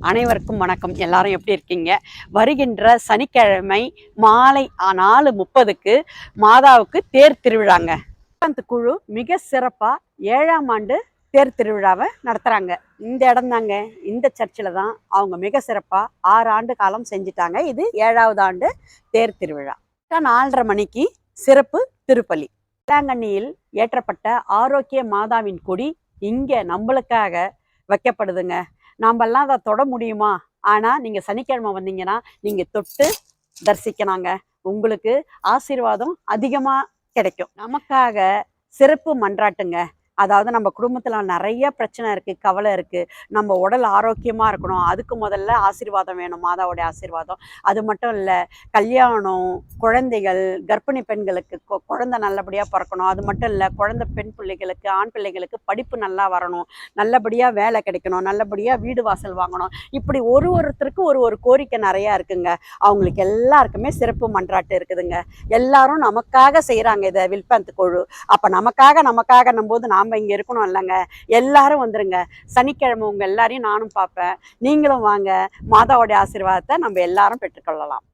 அனைவருக்கும் வணக்கம். எல்லாரும் எப்படி இருக்கீங்க? வருகின்ற சனிக்கிழமை மாலை 4:30க்கு மாதாவுக்கு தேர் திருவிழாங்க. அந்த குழு மிக சிறப்பா 7ஆம் ஆண்டு தேர் திருவிழாவை நடத்துறாங்க. இந்த இடம் தாங்க, இந்த சர்ச்சில் தான் அவங்க மிக சிறப்பா 6 ஆண்டு காலம் செஞ்சிட்டாங்க. இது 7வது ஆண்டு தேர் திருவிழா. 4:30 மணிக்கு சிறப்பு திருப்பலி. வேளாங்கண்ணியில் ஏற்றப்பட்ட ஆரோக்கிய மாதாவின் கொடி இங்க நம்மளுக்காக வைக்கப்படுதுங்க. நாமெல்லாம் அதை தொட முடியுமா? ஆனா நீங்க சனிக்கிழமை வந்தீங்கன்னா நீங்க தொட்டு தரிசிக்கலாங்க. உங்களுக்கு ஆசீர்வாதம் அதிகமா கிடைக்கும். நமக்காக சிறப்பு மன்றாட்டுங்க. அதாவது நம்ம குடும்பத்துல நிறைய பிரச்சனை இருக்கு, கவலை இருக்கு, நம்ம உடல் ஆரோக்கியமா இருக்கணும், அதுக்கு முதல்ல ஆசீர்வாதம் வேணும், மாதாவுடைய ஆசீர்வாதம். அது மட்டும் இல்ல, கல்யாணம், குழந்தைகள், கர்ப்பிணி பெண்களுக்கு குழந்தை நல்லபடியா பிறக்கணும், அது மட்டும் இல்ல, குழந்தை பெண் பிள்ளைகளுக்கு, ஆண் பிள்ளைகளுக்கு படிப்பு நல்லா வரணும், நல்லபடியா வேலை கிடைக்கணும், நல்லபடியா வீடு வாசல் வாங்கணும். இப்படி ஒருத்தருக்கும் ஒரு கோரிக்கை நிறைய இருக்குங்க. அவங்களுக்கு எல்லாருக்குமே சிறப்பு மன்றாட்டு இருக்குதுங்க. எல்லாரும் நமக்காக செய்யறாங்க இதை வில்பந்து குழு. அப்ப நமக்காக போது நாம இங்க இருக்கணும் இல்லைங்க. எல்லாரும் வந்துருங்க. சனிக்கிழமை உங்க எல்லாரையும் நானும் பார்ப்பேன். நீங்களும் வாங்க. மாதாவுடைய ஆசீர்வாதத்தை நம்ம எல்லாரும் பெற்றுக்கொள்ளலாம்.